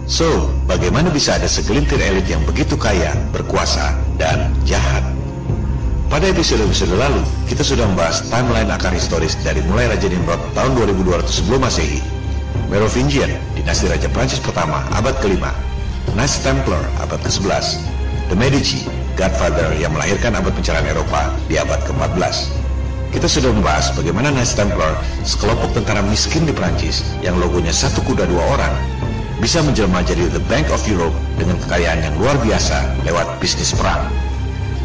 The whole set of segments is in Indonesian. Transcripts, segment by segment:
So, bagaimana bisa ada segelintir elit yang begitu kaya, berkuasa, dan jahat? Pada episode-episode lalu, kita sudah membahas timeline akar historis dari mulai Raja Nimrod tahun 2200 sebelum Masehi, Merovingian, dinasti Raja Prancis pertama, abad ke-5, Knights Templar, abad ke-11, The Medici, Godfather yang melahirkan abad pencerahan Eropa di abad ke-14. Kita sudah membahas bagaimana Knights Templar, sekelompok tentara miskin di Prancis yang logonya satu kuda dua orang, bisa menjelma jadi The Bank of Europe dengan kekayaan yang luar biasa lewat bisnis perang.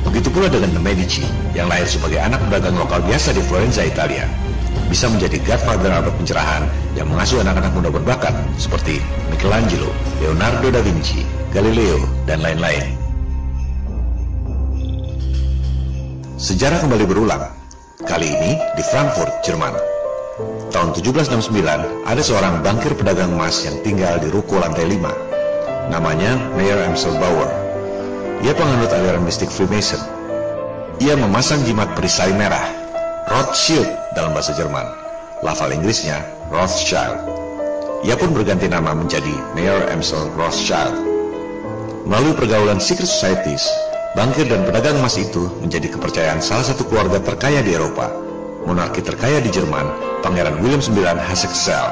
Begitu pula dengan The Medici yang lahir sebagai anak pedagang lokal biasa di Florenza, Italia, bisa menjadi Godfather abad pencerahan yang mengasuh anak-anak muda berbakat seperti Michelangelo, Leonardo da Vinci, Galileo, dan lain-lain. Sejarah kembali berulang, kali ini di Frankfurt, Jerman. Tahun 1769, ada seorang bankir pedagang emas yang tinggal di ruko lantai 5. Namanya Mayer Amsel Bauer. Ia penganut aliran mistik Freemason. Ia memasang jimat perisai merah, Rothschild dalam bahasa Jerman. Lafal Inggrisnya Rothschild. Ia pun berganti nama menjadi Mayer Amsel Rothschild. Melalui pergaulan secret societies, bankir dan pedagang emas itu menjadi kepercayaan salah satu keluarga terkaya di Eropa. Monarki terkaya di Jerman, Pangeran William IX Hesse-Kassel.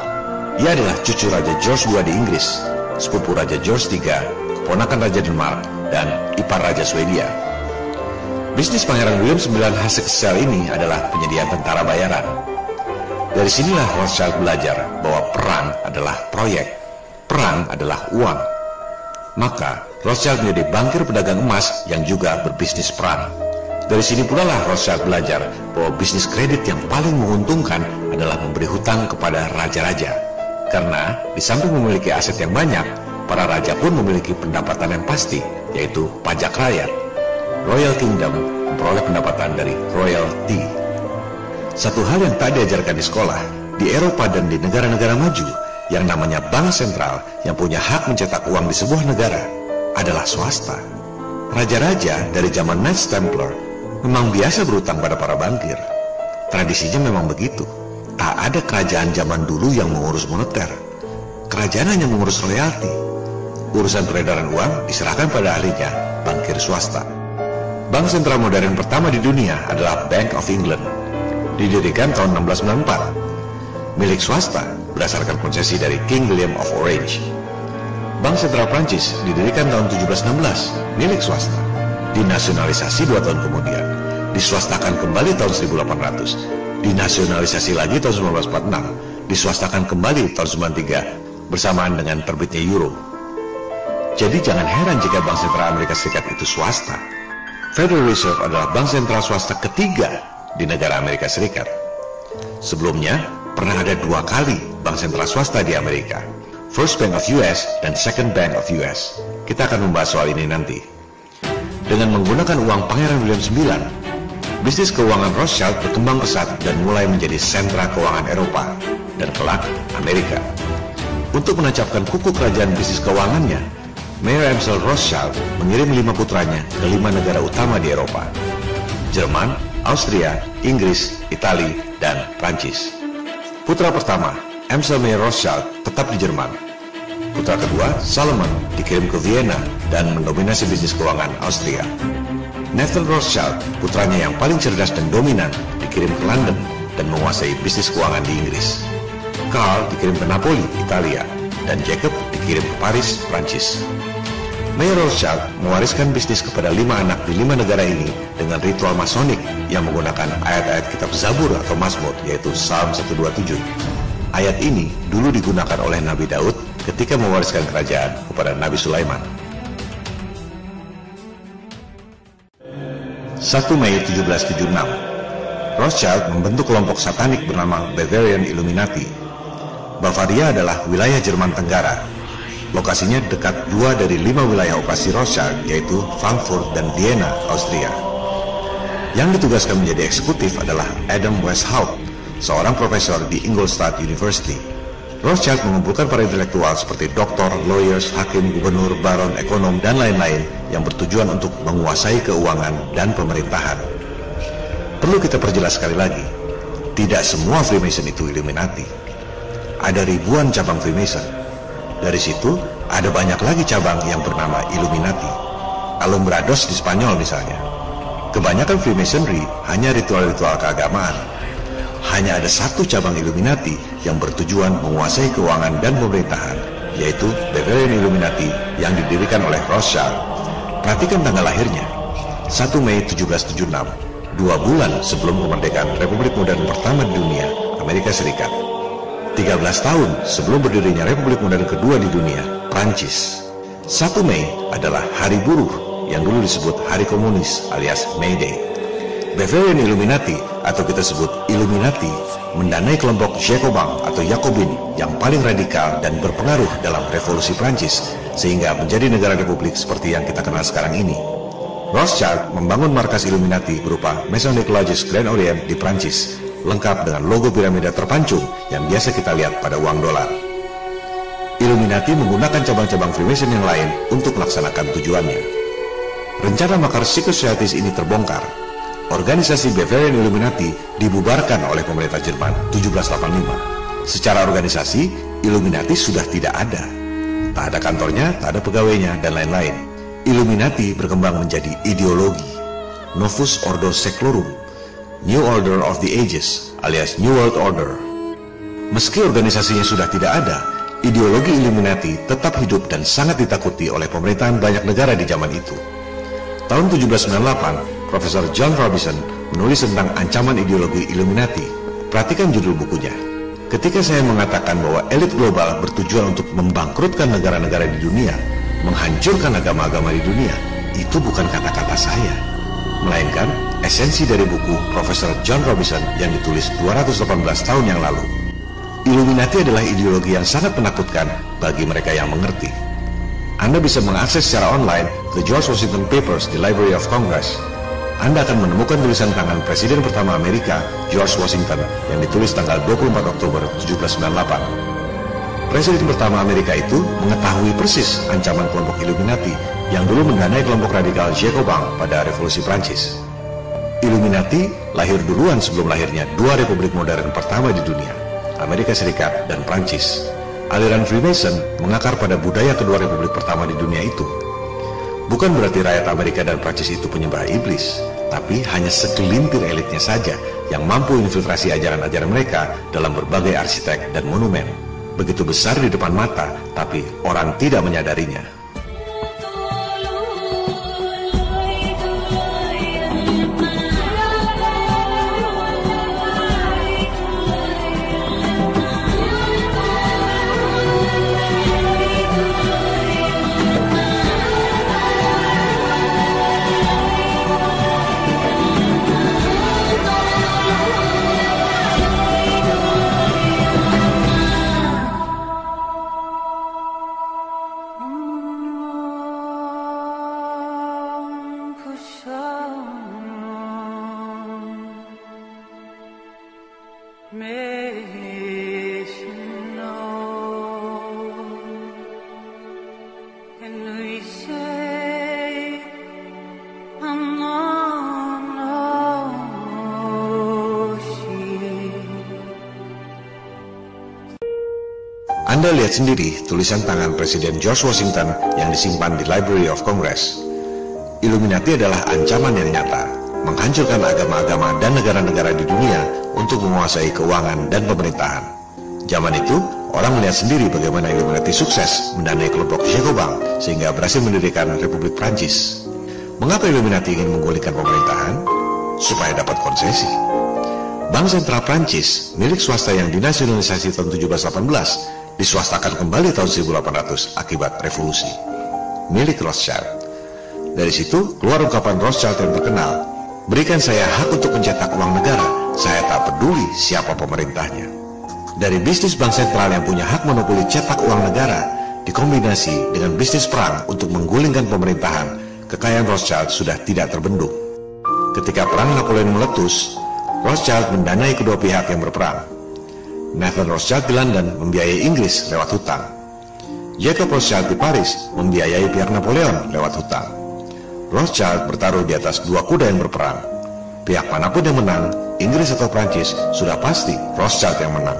Ia adalah cucu Raja George II di Inggris, sepupu Raja George III, keponakan Raja Denmark, dan ipar Raja Swedia. Bisnis Pangeran William IX Hesse-Kassel ini adalah penyediaan tentara bayaran. Dari sinilah Rothschild belajar bahwa perang adalah proyek, perang adalah uang. Maka Rothschild menjadi bankir pedagang emas yang juga berbisnis perang. Dari sini pula lah Rothschild belajar bahwa bisnis kredit yang paling menguntungkan adalah memberi hutang kepada raja-raja. Karena di samping memiliki aset yang banyak, para raja pun memiliki pendapatan yang pasti, yaitu pajak rakyat. Royal Kingdom memperoleh pendapatan dari royalty. Satu hal yang tak diajarkan di sekolah, di Eropa dan di negara-negara maju, yang namanya bank sentral yang punya hak mencetak uang di sebuah negara adalah swasta. Raja-raja dari zaman Knights Templar memang biasa berutang pada para bankir. Tradisinya memang begitu. Tak ada kerajaan zaman dulu yang mengurus moneter. Kerajaan hanya mengurus royalti. Urusan peredaran uang diserahkan pada ahlinya, bankir swasta. Bank sentral modern pertama di dunia adalah Bank of England. Didirikan tahun 1694. Milik swasta berdasarkan konsesi dari King William of Orange. Bank sentral Prancis didirikan tahun 1716, milik swasta. Dinasionalisasi 2 tahun kemudian, diswastakan kembali tahun 1800, dinasionalisasi lagi tahun 1946, diswastakan kembali tahun 93 bersamaan dengan terbitnya euro. Jadi jangan heran jika Bank Sentral Amerika Serikat itu swasta. Federal Reserve adalah bank sentral swasta ketiga di negara Amerika Serikat. Sebelumnya, pernah ada 2 kali bank sentral swasta di Amerika, First Bank of US dan Second Bank of US. Kita akan membahas soal ini nanti. Dengan menggunakan uang Pangeran William IX, bisnis keuangan Rothschild berkembang pesat dan mulai menjadi sentra keuangan Eropa dan kelak Amerika. Untuk menancapkan kuku kerajaan bisnis keuangannya, Mayer Amsel Rothschild mengirim 5 putranya ke 5 negara utama di Eropa: Jerman, Austria, Inggris, Italia, dan Prancis. Putra pertama, Amsel Mayer Rothschild, tetap di Jerman. Putra kedua, Salomon, dikirim ke Vienna dan mendominasi bisnis keuangan Austria. Nathan Rothschild, putranya yang paling cerdas dan dominan, dikirim ke London dan menguasai bisnis keuangan di Inggris. Karl dikirim ke Napoli, Italia, dan Jacob dikirim ke Paris, Prancis. Mayer Rothschild mewariskan bisnis kepada 5 anak di 5 negara ini dengan ritual masonik yang menggunakan ayat-ayat kitab Zabur atau Mazmur, yaitu Psalm 127. Ayat ini dulu digunakan oleh Nabi Daud ketika mewariskan kerajaan kepada Nabi Sulaiman. 1 Mei 1776, Rothschild membentuk kelompok satanik bernama Bavarian Illuminati. Bavaria adalah wilayah Jerman Tenggara. Lokasinya dekat 2 dari 5 wilayah operasi Rothschild, yaitu Frankfurt dan Vienna, Austria. Yang ditugaskan menjadi eksekutif adalah Adam Weishaupt, seorang profesor di Ingolstadt University. Rothschild mengumpulkan para intelektual seperti doktor, lawyers, hakim, gubernur, baron, ekonom, dan lain-lain yang bertujuan untuk menguasai keuangan dan pemerintahan. Perlu kita perjelas sekali lagi, tidak semua Freemason itu Illuminati. Ada ribuan cabang Freemason. Dari situ, Ada banyak lagi cabang yang bernama Illuminati, Alumbrados di Spanyol misalnya. Kebanyakan Freemasonry hanya ritual-ritual keagamaan. Hanya ada satu cabang Illuminati yang bertujuan menguasai keuangan dan pemerintahan, yaitu Bavarian Illuminati yang didirikan oleh Rothschild. Perhatikan tanggal lahirnya, 1 Mei 1776, 2 bulan sebelum kemerdekaan Republik Modern pertama di dunia, Amerika Serikat. 13 tahun sebelum berdirinya Republik Modern kedua di dunia, Prancis. 1 Mei adalah Hari Buruh yang dulu disebut Hari Komunis alias May Day. Bavarian Illuminati atau kita sebut Illuminati mendanai kelompok Jacobin atau Yakobin yang paling radikal dan berpengaruh dalam revolusi Prancis sehingga menjadi negara republik seperti yang kita kenal sekarang ini. Rothschild membangun markas Illuminati berupa Masonic Lodges Grand Orient di Prancis, lengkap dengan logo piramida terpancung yang biasa kita lihat pada uang dolar. Illuminati menggunakan cabang-cabang Freemason yang lain untuk melaksanakan tujuannya. Rencana makar secret societies ini terbongkar. Organisasi Bavarian Illuminati dibubarkan oleh pemerintah Jerman 1785. Secara organisasi, Illuminati sudah tidak ada. Tak ada kantornya, tak ada pegawainya, dan lain-lain. Illuminati berkembang menjadi ideologi, Novus Ordo Seclorum, New Order of the Ages alias New World Order. Meski organisasinya sudah tidak ada, ideologi Illuminati tetap hidup dan sangat ditakuti oleh pemerintahan banyak negara di zaman itu. Tahun 1798, Profesor John Robinson menulis tentang ancaman ideologi Illuminati. Perhatikan judul bukunya. Ketika saya mengatakan bahwa elit global bertujuan untuk membangkrutkan negara-negara di dunia, menghancurkan agama-agama di dunia, itu bukan kata-kata saya, melainkan esensi dari buku Profesor John Robinson yang ditulis 218 tahun yang lalu. Illuminati adalah ideologi yang sangat menakutkan bagi mereka yang mengerti. Anda bisa mengakses secara online ke George Washington Papers di Library of Congress. Anda akan menemukan tulisan tangan Presiden pertama Amerika, George Washington, yang ditulis tanggal 24 Oktober 1798. Presiden pertama Amerika itu mengetahui persis ancaman kelompok Illuminati yang dulu mendanai kelompok radikal Jacobin pada revolusi Prancis. Illuminati lahir duluan sebelum lahirnya dua republik modern pertama di dunia, Amerika Serikat dan Prancis. Aliran Freemason mengakar pada budaya kedua republik pertama di dunia itu. Bukan berarti rakyat Amerika dan Prancis itu penyembah iblis, tapi hanya segelintir elitnya saja yang mampu infiltrasi ajaran-ajaran mereka dalam berbagai arsitek dan monumen. Begitu besar di depan mata, tapi orang tidak menyadarinya. Anda lihat sendiri tulisan tangan Presiden George Washington yang disimpan di Library of Congress. Illuminati adalah ancaman yang nyata, menghancurkan agama-agama dan negara-negara di dunia untuk menguasai keuangan dan pemerintahan. Zaman itu, orang melihat sendiri bagaimana Illuminati sukses mendanai kelompok Jacobin sehingga berhasil mendirikan Republik Prancis. Mengapa Illuminati ingin menggulingkan pemerintahan? Supaya dapat konsesi. Bank Sentral Prancis, milik swasta yang dinasionalisasi tahun 1718, diswastakan kembali tahun 1800 akibat revolusi, milik Rothschild. Dari situ keluar ungkapan Rothschild yang terkenal, berikan saya hak untuk mencetak uang negara, saya tak peduli siapa pemerintahnya. Dari bisnis bank sentral yang punya hak monopoli cetak uang negara, dikombinasi dengan bisnis perang untuk menggulingkan pemerintahan, kekayaan Rothschild sudah tidak terbendung. Ketika perang Napoleon meletus, Rothschild mendanai kedua pihak yang berperang. Nathan Rothschild di London membiayai Inggris lewat hutang. Jacob Rothschild di Paris membiayai pihak Napoleon lewat hutang. Rothschild bertaruh di atas dua kuda yang berperang. Pihak manapun yang menang, Inggris atau Prancis, sudah pasti Rothschild yang menang.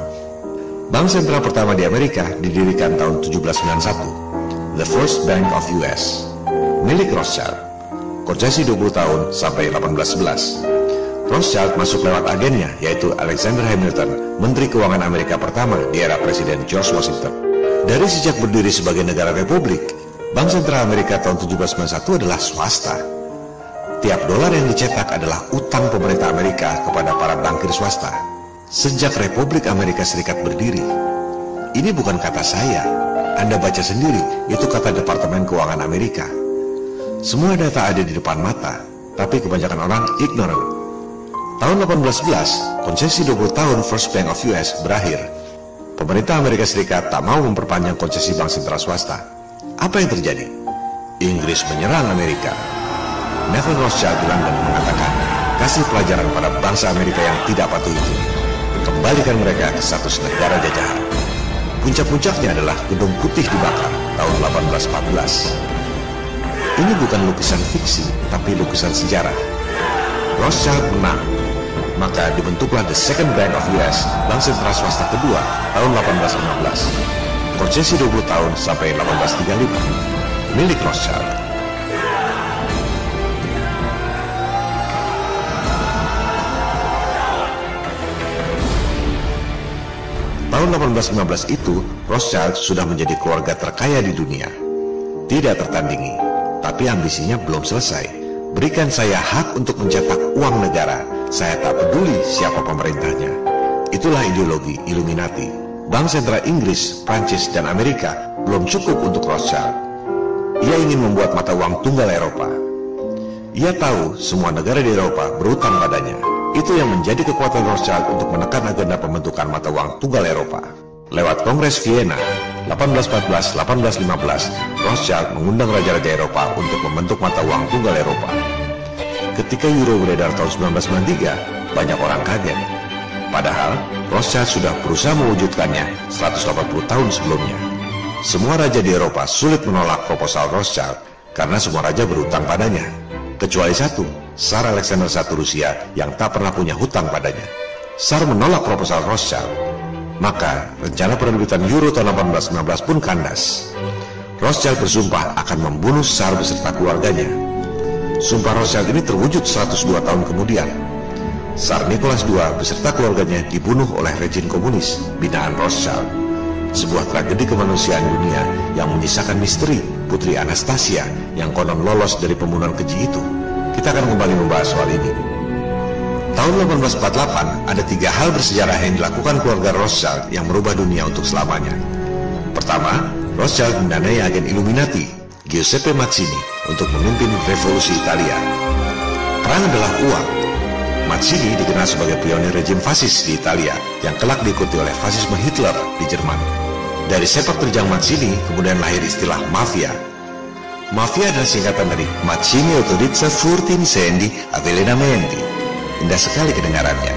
Bank sentral pertama di Amerika didirikan tahun 1791. The First Bank of US, milik Rothschild. Konsesi 20 tahun sampai 1811. Rothschild masuk lewat agennya, yaitu Alexander Hamilton, Menteri Keuangan Amerika pertama di era Presiden George Washington. Dari sejak berdiri sebagai negara republik, Bank Sentral Amerika tahun 1791 adalah swasta. Tiap dolar yang dicetak adalah utang pemerintah Amerika kepada para bankir swasta. Sejak Republik Amerika Serikat berdiri. Ini bukan kata saya, Anda baca sendiri, itu kata Departemen Keuangan Amerika. Semua data ada di depan mata, tapi kebanyakan orang ignorant. Tahun 1811, konsesi 20 tahun First Bank of US berakhir. Pemerintah Amerika Serikat tak mau memperpanjang konsesi bank sentral swasta. Apa yang terjadi? Inggris menyerang Amerika. Neville Rothschild di London mengatakan, kasih pelajaran pada bangsa Amerika yang tidak patuh itu. Kembalikan mereka ke status negara jajahan. Puncak-puncaknya adalah Gedung Putih dibakar tahun 1814. Ini bukan lukisan fiksi, tapi lukisan sejarah. Rothschild menang, maka dibentuklah The Second Bank of US, bank sentral swasta kedua, tahun 1815. Konsesi 20 tahun sampai 1835, milik Rothschild. Tahun 1815 itu, Rothschild sudah menjadi keluarga terkaya di dunia. Tidak tertandingi, tapi ambisinya belum selesai. Berikan saya hak untuk mencetak uang negara, saya tak peduli siapa pemerintahnya. Itulah ideologi Illuminati. Bank sentral Inggris, Prancis, dan Amerika belum cukup untuk Rothschild. Ia ingin membuat mata uang tunggal Eropa. Ia tahu semua negara di Eropa berutang padanya. Itu yang menjadi kekuatan Rothschild untuk menekan agenda pembentukan mata uang tunggal Eropa. Lewat Kongres Vienna 1814-1815, Rothschild mengundang raja-raja Eropa untuk membentuk mata uang tunggal Eropa. Ketika euro beredar tahun 1993, banyak orang kaget. Padahal Rothschild sudah berusaha mewujudkannya 180 tahun sebelumnya. Semua raja di Eropa sulit menolak proposal Rothschild karena semua raja berutang padanya, kecuali satu, Tsar Alexander I Rusia yang tak pernah punya hutang padanya. Tsar menolak proposal Rothschild, maka rencana penerbitan euro tahun 1819 pun kandas. Rothschild bersumpah akan membunuh Tsar beserta keluarganya. Sumpah Rothschild ini terwujud 102 tahun kemudian. Tsar Nicholas II beserta keluarganya dibunuh oleh rejim komunis binaan Rothschild. Sebuah tragedi kemanusiaan dunia yang menyisakan misteri Putri Anastasia yang konon lolos dari pembunuhan keji itu. Kita akan kembali membahas soal ini. Tahun 1848, ada 3 hal bersejarah yang dilakukan keluarga Rothschild yang merubah dunia untuk selamanya. Pertama, Rothschild mendanai agen Illuminati, Giuseppe Mazzini, untuk memimpin revolusi Italia. Perang adalah uang. Mazzini dikenal sebagai pionir rejim fasis di Italia, yang kelak diikuti oleh fasisme Hitler di Jerman. Dari sepak terjang Mazzini, kemudian lahir istilah mafia. Mafia adalah singkatan dari Mazzini Autorizza Furti Incendi Avvelenamenti. Indah sekali kedengarannya,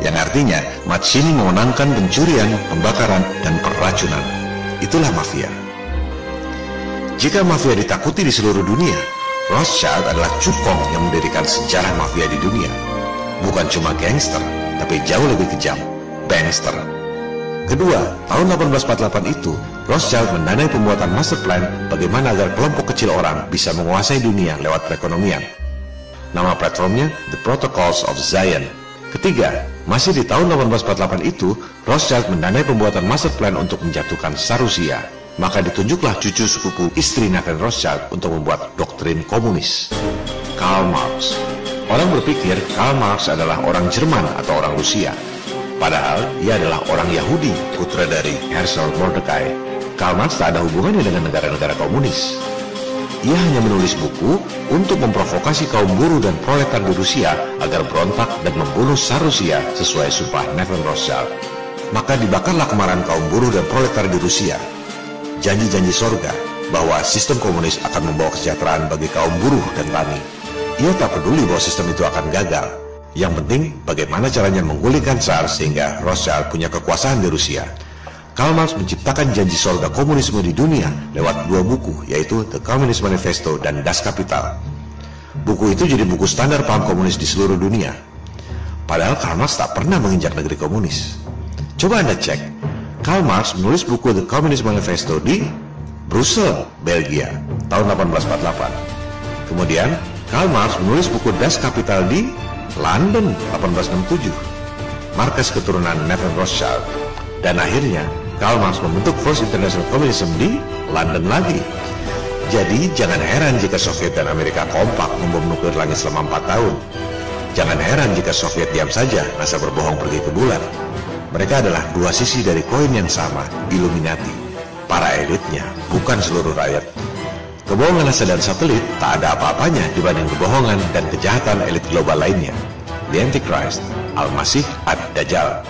yang artinya Mazzini memenangkan pencurian, pembakaran, dan peracunan. Itulah mafia. Jika mafia ditakuti di seluruh dunia, Rothschild adalah cukong yang mendirikan sejarah mafia di dunia. Bukan cuma gangster, tapi jauh lebih kejam, bankster. Kedua, tahun 1848 itu, Rothschild mendanai pembuatan master plan bagaimana agar kelompok kecil orang bisa menguasai dunia lewat perekonomian. Nama platformnya The Protocols of Zion. Ketiga, masih di tahun 1848 itu, Rothschild mendanai pembuatan master plan untuk menjatuhkan Tsar Rusia. Maka ditunjuklah cucu sepupu istri Neville Rothschild untuk membuat doktrin komunis. Karl Marx. Orang berpikir Karl Marx adalah orang Jerman atau orang Rusia. Padahal ia adalah orang Yahudi, putra dari Herschel Mordecai. Karl Marx tak ada hubungannya dengan negara-negara komunis. Ia hanya menulis buku untuk memprovokasi kaum buruh dan proletar di Rusia agar berontak dan membunuh Tsar Rusia sesuai sumpah Neville Rothschild. Maka dibakarlah kemarahan kaum buruh dan proletar di Rusia. Janji-janji sorga bahwa sistem komunis akan membawa kesejahteraan bagi kaum buruh dan tani. Ia tak peduli bahwa sistem itu akan gagal. Yang penting bagaimana caranya menggulingkan Tsar sehingga Rothschild punya kekuasaan di Rusia. Karl Marx menciptakan janji sorga komunisme di dunia lewat 2 buku, yaitu The Communist Manifesto dan Das Kapital. Buku itu jadi buku standar paham komunis di seluruh dunia. Padahal Karl Marx tak pernah menginjak negeri komunis. Coba Anda cek, Karl Marx menulis buku The Communist Manifesto di Brussels, Belgia, tahun 1848. Kemudian, Karl Marx menulis buku Das Kapital di London 1867, markas keturunan Neville Rothschild. Dan akhirnya, Karl Marx membentuk First International Communism di London lagi. Jadi, jangan heran jika Soviet dan Amerika kompak membom nuklir langit selama 4 tahun. Jangan heran jika Soviet diam saja, NASA berbohong pergi ke bulan. Mereka adalah dua sisi dari koin yang sama, Illuminati. Para elitnya, bukan seluruh rakyat. Kebohongan NASA dan satelit tak ada apa-apanya dibanding kebohongan dan kejahatan elit global lainnya. The Antichrist, Al-Masih Ad-Dajjal.